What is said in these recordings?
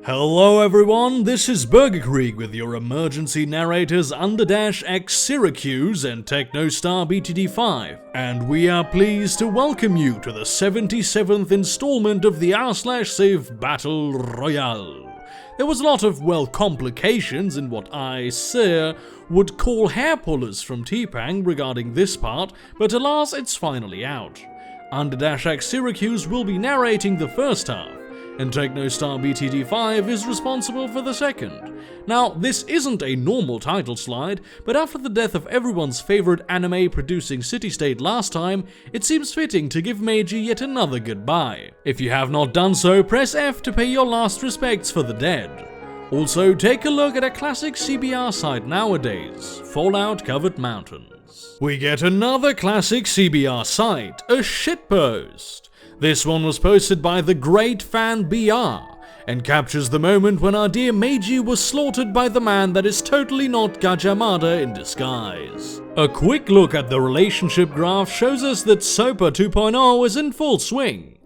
Hello everyone, this is Burgerkrieg with your emergency narrators X Syracuse and Technostar BTD5, and we are pleased to welcome you to the 77th installment of the r/save Battle Royale. There was a lot of, complications in what I, sir, would call hair pullers from TPang regarding this part, but alas, it's finally out. X Syracuse will be narrating the first half, and Technostar BTD5 is responsible for the second. Now, this isn't a normal title slide, but after the death of everyone's favorite anime-producing city-state last time, it seems fitting to give Meiji yet another goodbye. If you have not done so, press F to pay your last respects for the dead. Also, take a look at a classic CBR site nowadays, Fallout-covered mountains. We get another classic CBR site, a shitpost. This one was posted by the great fan BR, and captures the moment when our dear Meiji was slaughtered by the man that is totally not Gajamada in disguise. A quick look at the relationship graph shows us that SOPA 2.0 is in full swing.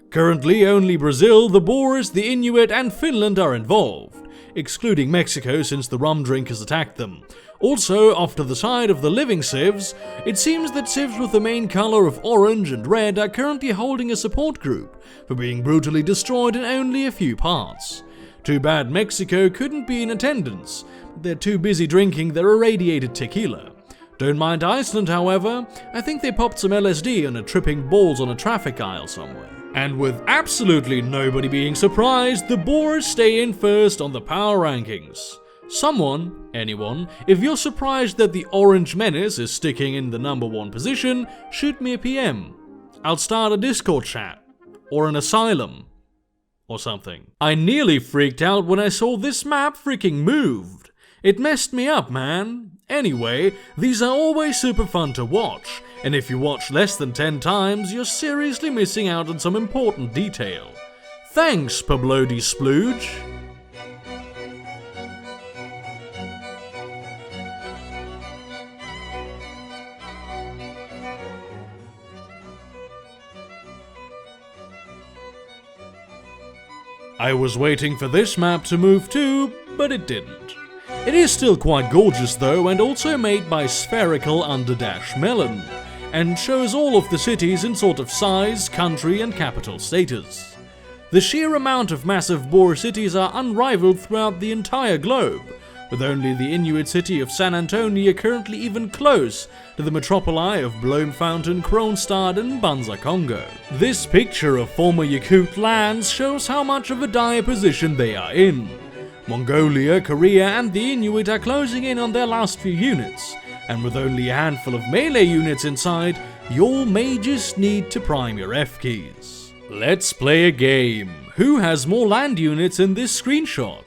Currently only Brazil, the Boers, the Inuit and Finland are involved, excluding Mexico since the rum drinkers attacked them. Also, off to the side of the living civs, it seems that civs with the main color of orange and red are currently holding a support group for being brutally destroyed in only a few parts. Too bad Mexico couldn't be in attendance, but they're too busy drinking their irradiated tequila. Don't mind Iceland, however. I think they popped some LSD and are tripping balls on a traffic aisle somewhere. And with absolutely nobody being surprised, the Boers stay in first on the power rankings. Anyone, if you're surprised that the Orange Menace is sticking in the #1 position, shoot me a PM. I'll start a Discord chat, or an asylum, or something. I nearly freaked out when I saw this map freaking moved. It messed me up, man. Anyway, these are always super fun to watch, and if you watch less than 10 times, you're seriously missing out on some important detail. Thanks, Pablody Splooge. I was waiting for this map to move too, but it didn't. It is still quite gorgeous though, and also made by Spherical Melon, and shows all of the cities in sort of size, country and capital status. The sheer amount of massive Boer cities are unrivaled throughout the entire globe, with only the Inuit city of San Antonio currently even close to the metropoli of Bloemfontein, Kroonstad and Banza Congo. This picture of former Yakut lands shows how much of a dire position they are in. Mongolia, Korea and the Inuit are closing in on their last few units, and with only a handful of melee units inside, you may just need to prime your F keys. Let's play a game. Who has more land units in this screenshot?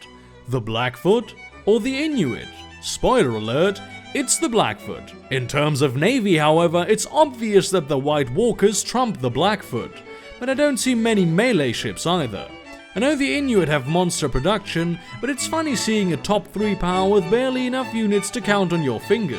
The Blackfoot or the Inuit? Spoiler alert, it's the Blackfoot. In terms of navy, however, it's obvious that the White Walkers trump the Blackfoot, but I don't see many melee ships either. I know the Inuit have monster production, but it's funny seeing a top 3 power with barely enough units to count on your fingers.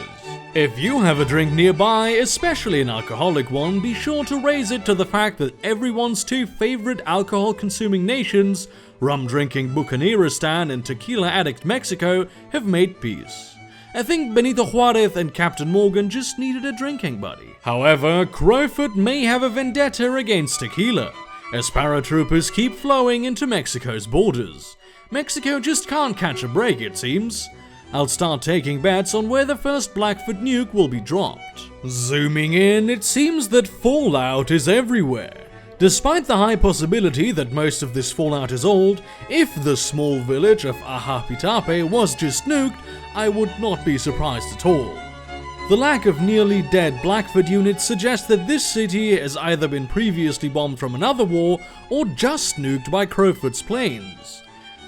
If you have a drink nearby, especially an alcoholic one, be sure to raise it to the fact that everyone's 2 favorite alcohol-consuming nations, rum-drinking Bucaneristan and tequila-addict Mexico, have made peace. I think Benito Juarez and Captain Morgan just needed a drinking buddy. However, Crowfoot may have a vendetta against tequila, as paratroopers keep flowing into Mexico's borders. Mexico just can't catch a break, it seems. I'll start taking bets on where the first Blackfoot nuke will be dropped. Zooming in, it seems that Fallout is everywhere. Despite the high possibility that most of this Fallout is old, if the small village of Ahapitape was just nuked, I would not be surprised at all. The lack of nearly dead Blackfoot units suggests that this city has either been previously bombed from another war or just nuked by Crowfoot's planes.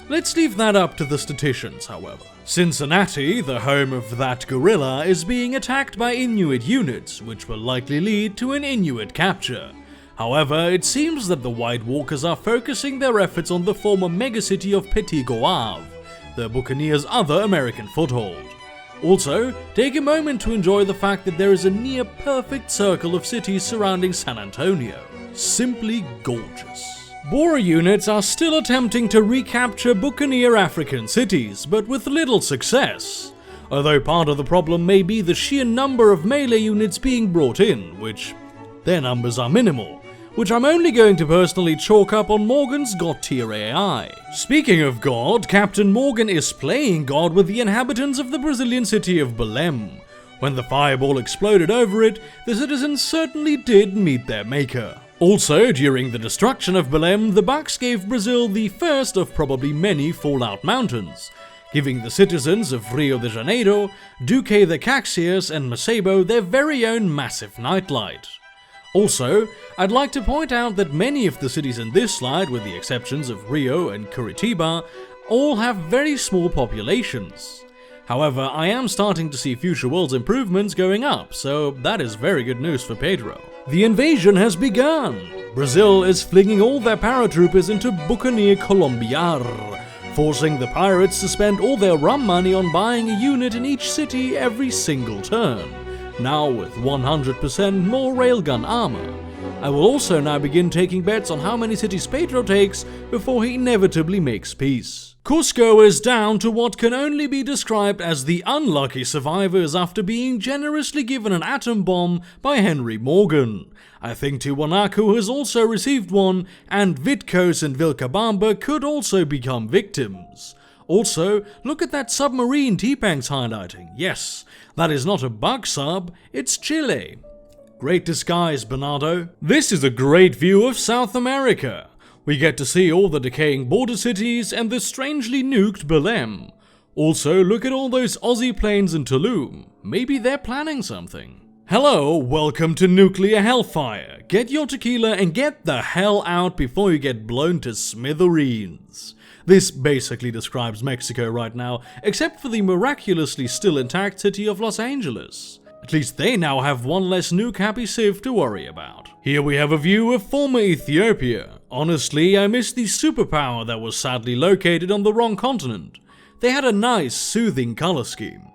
Let's leave that up to the statisticians, however. Cincinnati, the home of that gorilla, is being attacked by Inuit units, which will likely lead to an Inuit capture. However, it seems that the White Walkers are focusing their efforts on the former megacity of Petit Goave, the Buccaneers' other American foothold. Also, take a moment to enjoy the fact that there is a near-perfect circle of cities surrounding San Antonio. Simply gorgeous. Boer units are still attempting to recapture buccaneer African cities, but with little success. Although part of the problem may be the sheer number of melee units being brought in, which their numbers are minimal, which I'm only going to personally chalk up on Morgan's God tier AI. Speaking of God, Captain Morgan is playing God with the inhabitants of the Brazilian city of Belém. When the fireball exploded over it, the citizens certainly did meet their maker. Also, during the destruction of Belém, the Bucks gave Brazil the first of probably many fallout mountains, giving the citizens of Rio de Janeiro, Duque de Caxias and Maceió their very own massive nightlight. Also, I'd like to point out that many of the cities in this slide, with the exceptions of Rio and Curitiba, all have very small populations. However, I am starting to see Future World's improvements going up, so that is very good news for Pedro. The invasion has begun! Brazil is flinging all their paratroopers into Buccaneer Colombiar, forcing the pirates to spend all their rum money on buying a unit in each city every single turn, now with 100% more railgun armor. I will also now begin taking bets on how many cities Pedro takes before he inevitably makes peace. Cusco is down to what can only be described as the unlucky survivors after being generously given an atom bomb by Henry Morgan. I think Tiwanaku has also received one, and Vitkos and Vilcabamba could also become victims. Also, look at that submarine T-Pang's highlighting. Yes, that is not a bug sub, it's Chile. Great disguise, Bernardo. This is a great view of South America. We get to see all the decaying border cities and the strangely nuked Belém. Also, look at all those Aussie planes in Tulum. Maybe they're planning something. Hello, welcome to Nuclear Hellfire. Get your tequila and get the hell out before you get blown to smithereens. This basically describes Mexico right now, except for the miraculously still intact city of Los Angeles. At least they now have one less nuke-happy civ to worry about. Here we have a view of former Ethiopia. Honestly, I miss the superpower that was sadly located on the wrong continent. They had a nice, soothing color scheme.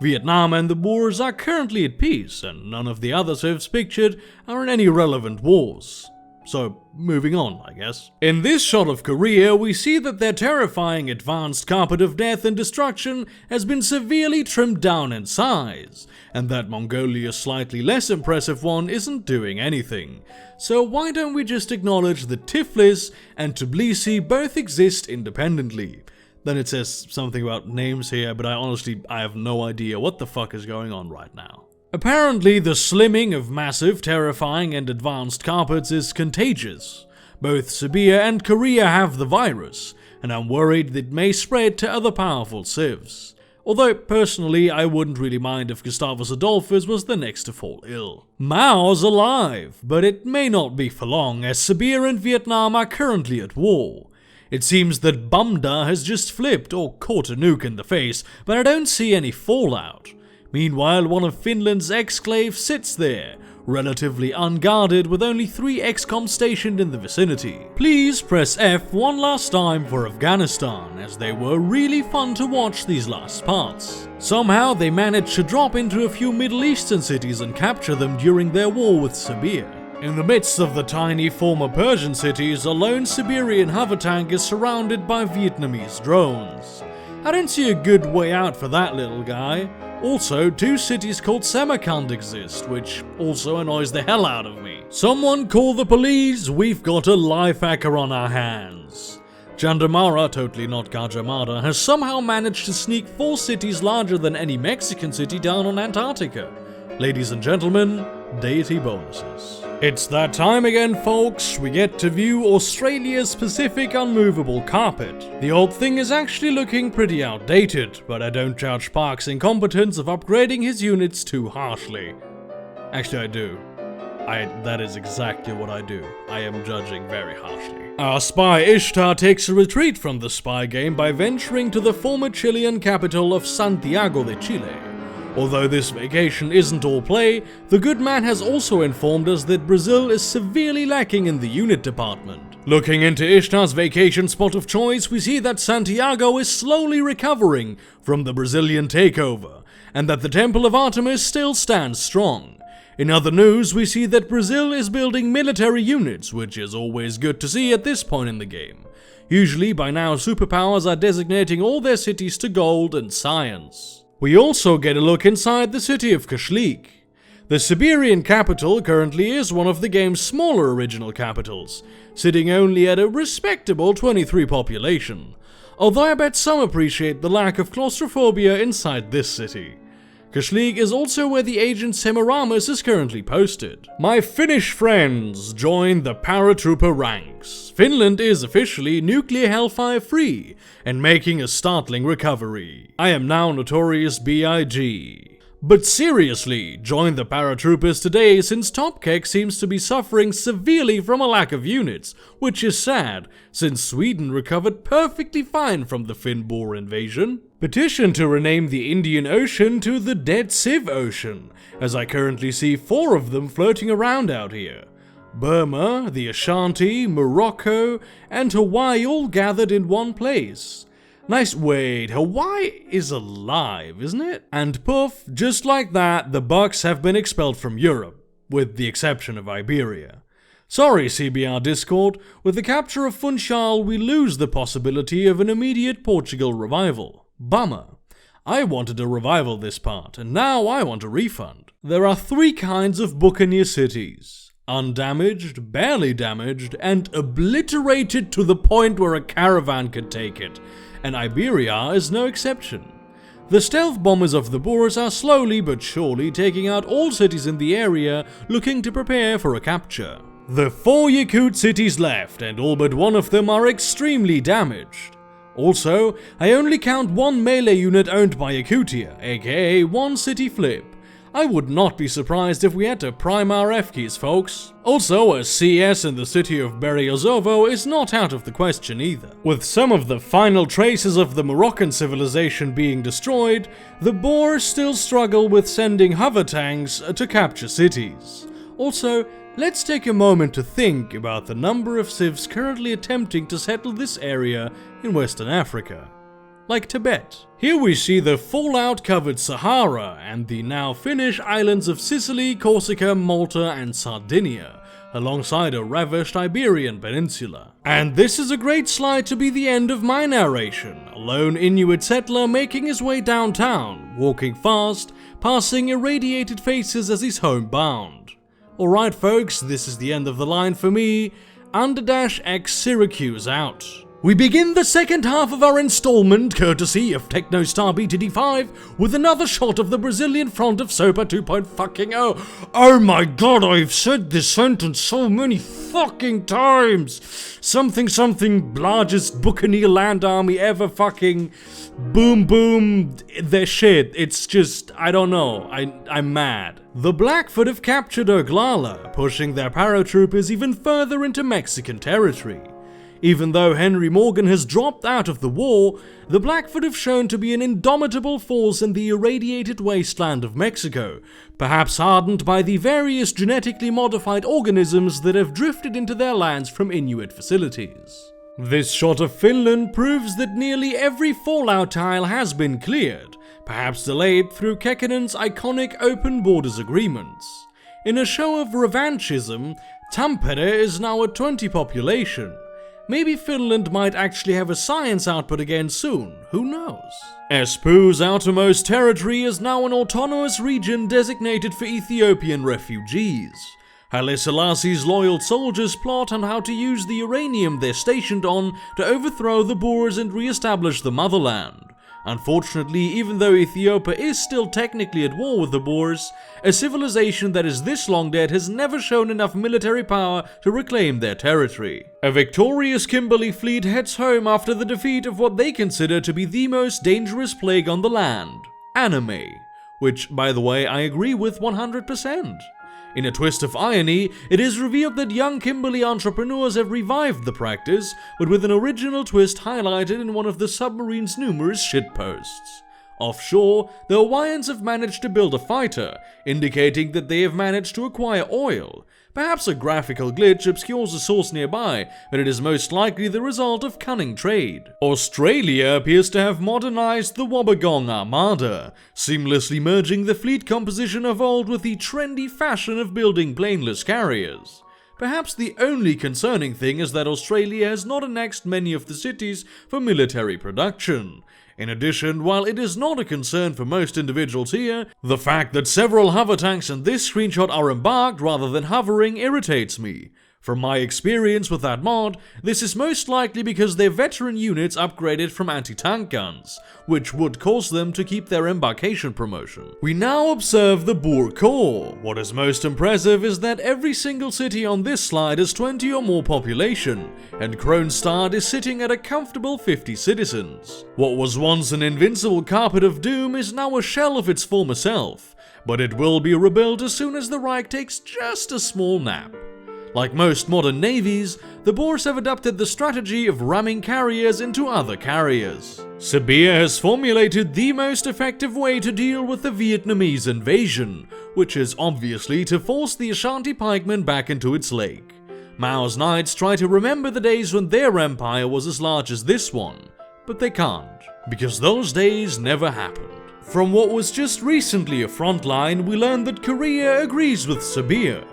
Vietnam and the Boers are currently at peace, and none of the other civs pictured are in any relevant wars. So, moving on, I guess. In this shot of Korea, we see that their terrifying advanced carpet of death and destruction has been severely trimmed down in size, and that Mongolia's slightly less impressive one isn't doing anything. So why don't we just acknowledge that Tiflis and Tbilisi both exist independently? Then it says something about names here, but I have no idea what the fuck is going on right now. Apparently, the slimming of massive, terrifying, and advanced carpets is contagious. Both Siberia and Korea have the virus, and I'm worried that it may spread to other powerful civs. Although, personally, I wouldn't really mind if Gustavus Adolphus was the next to fall ill. Mao's alive, but it may not be for long, as Siberia and Vietnam are currently at war. It seems that Bumda has just flipped or caught a nuke in the face, but I don't see any fallout. Meanwhile, one of Finland's exclaves sits there, relatively unguarded with only 3 XCOM stationed in the vicinity. Please press F one last time for Afghanistan, as they were really fun to watch these last parts. Somehow they managed to drop into a few Middle Eastern cities and capture them during their war with Siberia. In the midst of the tiny former Persian cities, a lone Siberian hover tank is surrounded by Vietnamese drones. I don't see a good way out for that little guy. Also, 2 cities called Samarkand exist, which also annoys the hell out of me. Someone call the police, we've got a life hacker on our hands. Jandamarra, totally not Cajamada, has somehow managed to sneak 4 cities larger than any Mexican city down on Antarctica. Ladies and gentlemen, deity bonuses. It's that time again, folks. We get to view Australia's Pacific unmovable carpet. The old thing is actually looking pretty outdated, but I don't judge Park's incompetence of upgrading his units too harshly. Actually, I do. That is exactly what I do. I am judging very harshly. Our spy Ishtar takes a retreat from the spy game by venturing to the former Chilean capital of Santiago de Chile. Although this vacation isn't all play, the good man has also informed us that Brazil is severely lacking in the unit department. Looking into Ishtar's vacation spot of choice, we see that Santiago is slowly recovering from the Brazilian takeover, and that the Temple of Artemis still stands strong. In other news, we see that Brazil is building military units, which is always good to see at this point in the game. Usually by now superpowers are designating all their cities to gold and science. We also get a look inside the city of Kashlik. The Siberian capital currently is one of the game's smaller original capitals, sitting only at a respectable 23 population, although I bet some appreciate the lack of claustrophobia inside this city. Kashlik is also where the agent Semiramis is currently posted. My Finnish friends, join the paratrooper ranks. Finland is officially nuclear hellfire free and making a startling recovery. I am now notorious BIG. But seriously, join the paratroopers today since Top Kek seems to be suffering severely from a lack of units, which is sad, since Sweden recovered perfectly fine from the Finn-Boer invasion. Petition to rename the Indian Ocean to the Dead Civ Ocean, as I currently see 4 of them floating around out here. Burma, the Ashanti, Morocco, and Hawaii all gathered in one place. Nice, wait, Hawaii is alive, isn't it? And poof, just like that, the Bucks have been expelled from Europe, with the exception of Iberia. Sorry, CBR Discord, with the capture of Funchal, we lose the possibility of an immediate Portugal revival. Bummer. I wanted a revival this part, and now I want a refund. There are 3 kinds of Buccaneer cities. Undamaged, barely damaged, and obliterated to the point where a caravan could take it. And Iberia is no exception. The stealth bombers of the Boers are slowly but surely taking out all cities in the area, looking to prepare for a capture. The 4 Yakut cities left, and all but 1 of them are extremely damaged. Also, I only count 1 melee unit owned by Yakutia, aka 1 city flip. I would not be surprised if we had to prime our F-keys, folks. Also, a CS in the city of Beriozovo is not out of the question either. With some of the final traces of the Moroccan civilization being destroyed, the Boers still struggle with sending hover tanks to capture cities. Also, let's take a moment to think about the number of civs currently attempting to settle this area in Western Africa. Like Tibet. Here we see the fallout-covered Sahara and the now Finnish islands of Sicily, Corsica, Malta, and Sardinia, alongside a ravished Iberian peninsula. And this is a great slide to be the end of my narration, a lone Inuit settler making his way downtown, walking fast, passing irradiated faces as he's homebound. Alright folks, this is the end of the line for me, X Syracuse out. We begin the second half of our installment, courtesy of TechnoStar BTD5, with another shot of the Brazilian front of SOPA 2.0. Oh my god, I've said this sentence so many fucking times! Something largest Buccaneer land army ever fucking boom boom their shit. It's just, I don't know, I'm mad. The Blackfoot have captured Oglala, pushing their paratroopers even further into Mexican territory. Even though Henry Morgan has dropped out of the war, the Blackfoot have shown to be an indomitable force in the irradiated wasteland of Mexico, perhaps hardened by the various genetically modified organisms that have drifted into their lands from Inuit facilities. This shot of Finland proves that nearly every fallout tile has been cleared, perhaps delayed through Kekkonen's iconic open borders agreements. In a show of revanchism, Tampere is now at 20 population. Maybe Finland might actually have a science output again soon, who knows? Espoo's outermost territory is now an autonomous region designated for Ethiopian refugees. Haile Selassie's loyal soldiers plot on how to use the uranium they're stationed on to overthrow the Boers and re-establish the motherland. Unfortunately, even though Ethiopia is still technically at war with the Boers, a civilization that is this long dead has never shown enough military power to reclaim their territory. A victorious Kimberley fleet heads home after the defeat of what they consider to be the most dangerous plague on the land, anime, which, by the way, I agree with 100%. In a twist of irony, it is revealed that young Kimberley entrepreneurs have revived the practice, but with an original twist highlighted in one of the submarine's numerous shitposts. Offshore, the Hawaiians have managed to build a fighter, indicating that they have managed to acquire oil, Perhaps a graphical glitch obscures a source nearby, but it is most likely the result of cunning trade. Australia appears to have modernized the Wobbegong Armada, seamlessly merging the fleet composition of old with the trendy fashion of building planeless carriers. Perhaps the only concerning thing is that Australia has not annexed many of the cities for military production. In addition, while it is not a concern for most individuals here, the fact that several hover tanks in this screenshot are embarked rather than hovering irritates me. From my experience with that mod, this is most likely because their veteran units upgraded from anti-tank guns, which would cause them to keep their embarkation promotion. We now observe the Boer core. What is most impressive is that every single city on this slide has 20 or more population, and Kronstadt is sitting at a comfortable 50 citizens. What was once an invincible carpet of doom is now a shell of its former self, but it will be rebuilt as soon as the Reich takes just a small nap. Like most modern navies, the Boers have adopted the strategy of ramming carriers into other carriers. Sibir has formulated the most effective way to deal with the Vietnamese invasion, which is obviously to force the Ashanti pikemen back into its lake. Mao's knights try to remember the days when their empire was as large as this one, but they can't, because those days never happened. From what was just recently a front line, we learned that Korea agrees with Sibir.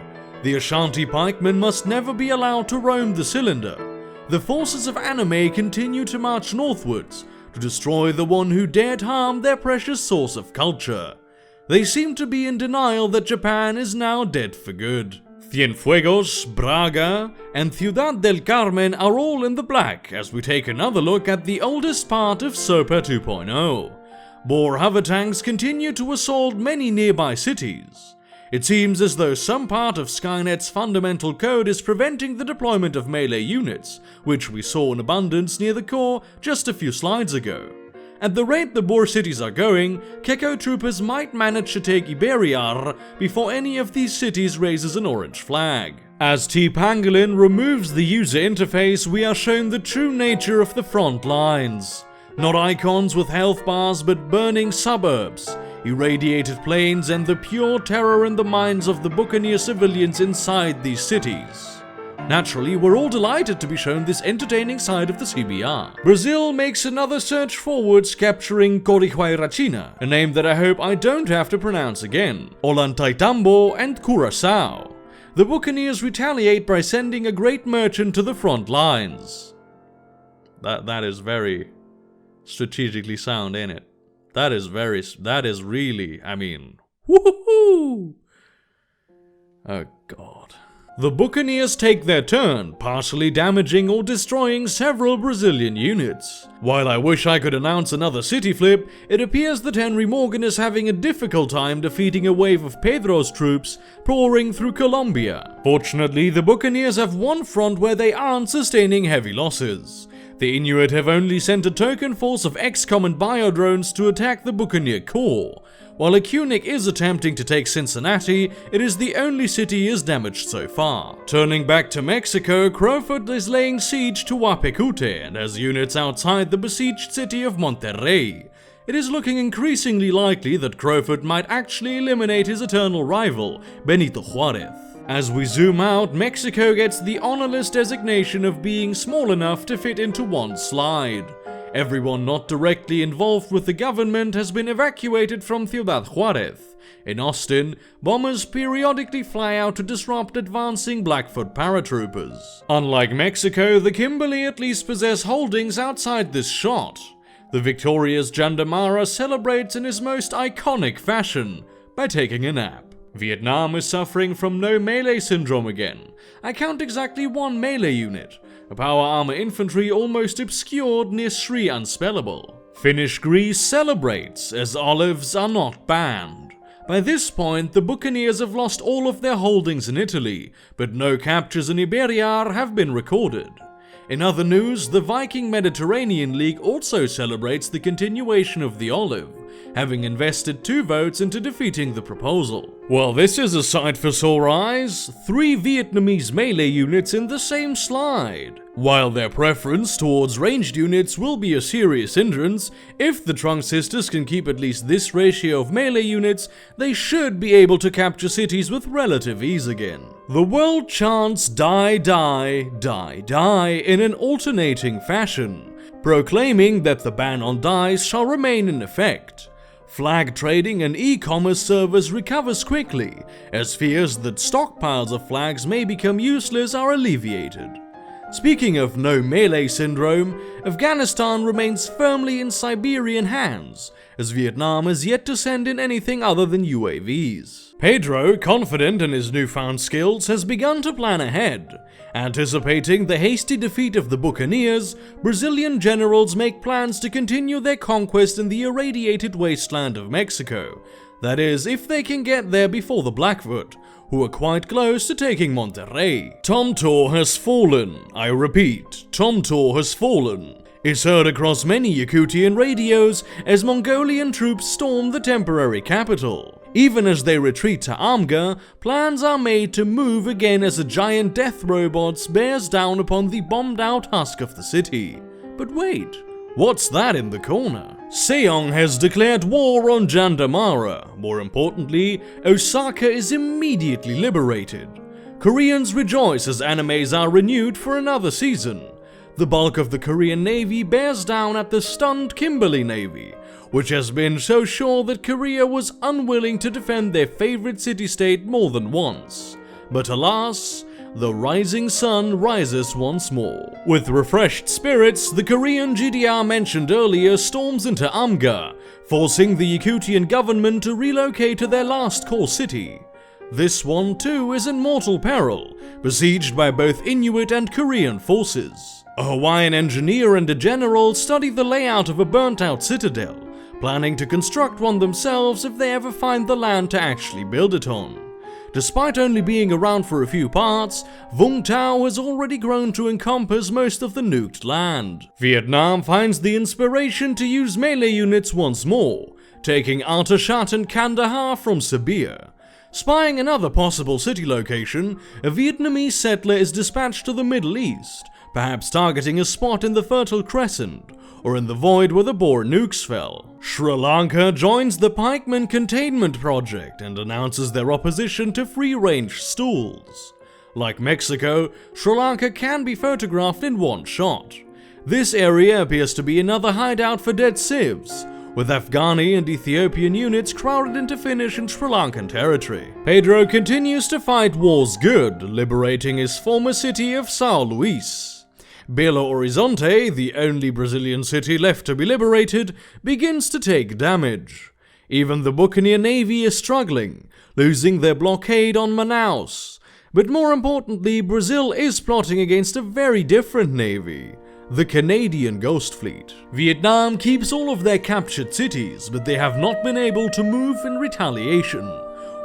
The Ashanti pikemen must never be allowed to roam the cylinder. The forces of anime continue to march northwards to destroy the one who dared harm their precious source of culture. They seem to be in denial that Japan is now dead for good. Cienfuegos, Braga, and Ciudad del Carmen are all in the black as we take another look at the oldest part of SOPA 2.0. Boer hover tanks continue to assault many nearby cities. It seems as though some part of Skynet's fundamental code is preventing the deployment of melee units, which we saw in abundance near the core just a few slides ago. At the rate the Boer cities are going, Keko troopers might manage to take Iberiar before any of these cities raises an orange flag. As TPangolin removes the user interface, we are shown the true nature of the front lines. Not icons with health bars, but burning suburbs, irradiated plains, and the pure terror in the minds of the buccaneer civilians inside these cities. Naturally, we're all delighted to be shown this entertaining side of the CBR. Brazil makes another surge forwards, capturing Corihuayrachina, a name that I hope I don't have to pronounce again, Ollantaytambo, and Curaçao. The buccaneers retaliate by sending a great merchant to the front lines. That is very strategically sound, ain't it? That is really, I mean, woohoo! Oh god. The buccaneers take their turn, partially damaging or destroying several Brazilian units. While I wish I could announce another city flip, it appears that Henry Morgan is having a difficult time defeating a wave of Pedro's troops pouring through Colombia. Fortunately, the buccaneers have one front where they aren't sustaining heavy losses. The Inuit have only sent a token force of XCOM and biodrones to attack the buccaneer core. While a Kunik is attempting to take Cincinnati, it is the only city he has damaged so far. Turning back to Mexico, Crowfoot is laying siege to Huapecute and has units outside the besieged city of Monterrey. It is looking increasingly likely that Crowfoot might actually eliminate his eternal rival, Benito Juarez. As we zoom out, Mexico gets the honorless designation of being small enough to fit into one slide. Everyone not directly involved with the government has been evacuated from Ciudad Juarez. In Austin, bombers periodically fly out to disrupt advancing Blackfoot paratroopers. Unlike Mexico, the Kimberley at least possess holdings outside this shot. The victorious Jandamarra celebrates in his most iconic fashion, by taking a nap. Vietnam is suffering from no melee syndrome again. I count exactly one melee unit, a power armor infantry almost obscured near Sri Unspellable. Finnish Greece celebrates, as olives are not banned. By this point, the buccaneers have lost all of their holdings in Italy, but no captures in Iberiar have been recorded. In other news, the Viking Mediterranean League also celebrates the continuation of the olive, having invested 2 votes into defeating the proposal. Well, this is a sight for sore eyes. 3 Vietnamese melee units in the same slide. While their preference towards ranged units will be a serious hindrance, if the Trunk sisters can keep at least this ratio of melee units, they should be able to capture cities with relative ease again. The world chants die, die, die, die in an alternating fashion, proclaiming that the ban on dice shall remain in effect. Flag trading and e-commerce servers recovers quickly, as fears that stockpiles of flags may become useless are alleviated. Speaking of no melee syndrome, Afghanistan remains firmly in Siberian hands, as Vietnam has yet to send in anything other than UAVs. Pedro, confident in his newfound skills, has begun to plan ahead. Anticipating the hasty defeat of the Buccaneers, Brazilian generals make plans to continue their conquest in the irradiated wasteland of Mexico. That is, if they can get there before the Blackfoot, who are quite close to taking Monterrey. Tomtor has fallen. I repeat, Tomtor has fallen. Is heard across many Yakutian radios as Mongolian troops storm the temporary capital. Even as they retreat to Amga, plans are made to move again as a giant death robot bears down upon the bombed-out husk of the city. But wait, what's that in the corner? Seong has declared war on Jandamarra. More importantly, Osaka is immediately liberated. Koreans rejoice as animes are renewed for another season. The bulk of the Korean Navy bears down at the stunned Kimberley Navy, which has been so sure that Korea was unwilling to defend their favorite city-state more than once. But alas, the rising sun rises once more. With refreshed spirits, the Korean GDR mentioned earlier storms into Amga, forcing the Yakutian government to relocate to their last core city. This one too is in mortal peril, besieged by both Inuit and Korean forces. A Hawaiian engineer and a general study the layout of a burnt-out citadel, planning to construct one themselves if they ever find the land to actually build it on. Despite only being around for a few parts, Vung Tau has already grown to encompass most of the nuked land. Vietnam finds the inspiration to use melee units once more, taking Artashat and Kandahar from Sibir. Spying another possible city location, a Vietnamese settler is dispatched to the Middle East, perhaps targeting a spot in the Fertile Crescent, or in the void where the Boer nukes fell. Sri Lanka joins the Pikeman Containment Project and announces their opposition to free-range stools. Like Mexico, Sri Lanka can be photographed in one shot. This area appears to be another hideout for dead civs, with Afghani and Ethiopian units crowded into Finnish and Sri Lankan territory. Pedro continues to fight wars good, liberating his former city of São Luís. Belo Horizonte, the only Brazilian city left to be liberated, begins to take damage. Even the Buccaneer Navy is struggling, losing their blockade on Manaus. But more importantly, Brazil is plotting against a very different navy, the Canadian Ghost Fleet. Vietnam keeps all of their captured cities, but they have not been able to move in retaliation.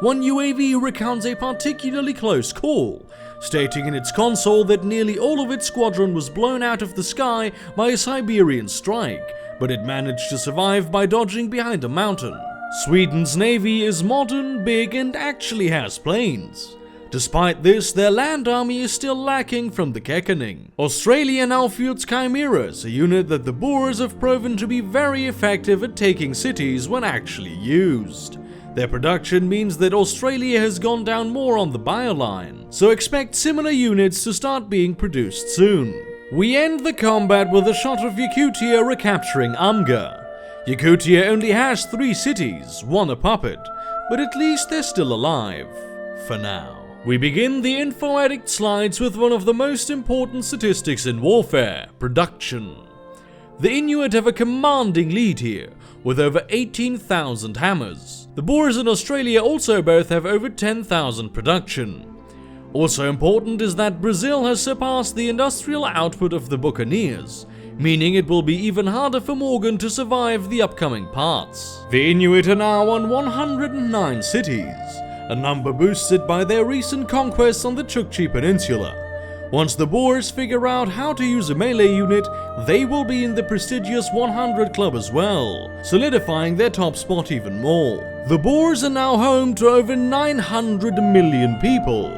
One UAV recounts a particularly close call, stating in its console that nearly all of its squadron was blown out of the sky by a Siberian strike, but it managed to survive by dodging behind a mountain. Sweden's navy is modern, big, and actually has planes. Despite this, their land army is still lacking from the Kekkoning. Australia now fields Chimeras, a unit that the Boers have proven to be very effective at taking cities when actually used. Their production means that Australia has gone down more on the bioline, so expect similar units to start being produced soon. We end the combat with a shot of Yakutia recapturing Amga. Yakutia only has 3 cities, 1 a puppet, but at least they're still alive. For now. We begin the Info Addict slides with one of the most important statistics in warfare, production. The Inuit have a commanding lead here, with over 18,000 hammers. The Boers in Australia also both have over 10,000 production. Also important is that Brazil has surpassed the industrial output of the Buccaneers, meaning it will be even harder for Morgan to survive the upcoming parts. The Inuit are now on 109 cities, a number boosted by their recent conquests on the Chukchi Peninsula. Once the Boers figure out how to use a melee unit, they will be in the prestigious 100 club as well, solidifying their top spot even more. The Boers are now home to over 900 million people.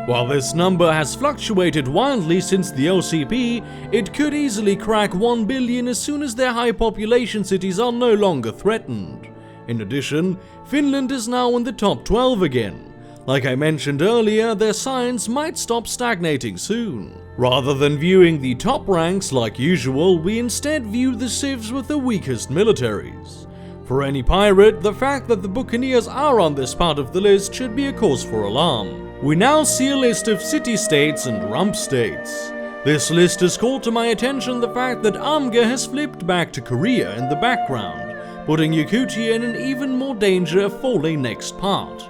While this number has fluctuated wildly since the OCP, it could easily crack 1 billion as soon as their high population cities are no longer threatened. In addition, Finland is now in the top 12 again. Like I mentioned earlier, their science might stop stagnating soon. Rather than viewing the top ranks like usual, we instead view the civs with the weakest militaries. For any pirate, the fact that the buccaneers are on this part of the list should be a cause for alarm. We now see a list of city-states and rump states. This list has called to my attention the fact that Amga has flipped back to Korea in the background, putting Yakutia in an even more danger of falling next part.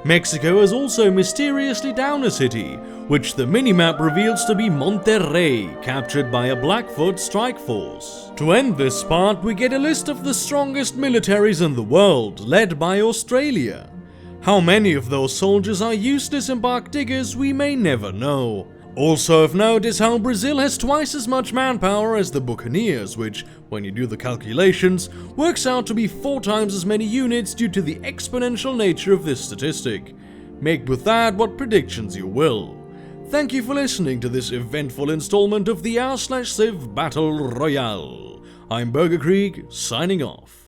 Mexico is also mysteriously down a city, which the minimap reveals to be Monterrey, captured by a Blackfoot strike force. To end this part, we get a list of the strongest militaries in the world, led by Australia. How many of those soldiers are useless embarked diggers we may never know. Also of note is how Brazil has twice as much manpower as the Buccaneers, which, when you do the calculations, works out to be 4 times as many units due to the exponential nature of this statistic. Make with that what predictions you will. Thank you for listening to this eventful installment of the r/civ Battle Royale. I'm Burgerkrieg, signing off.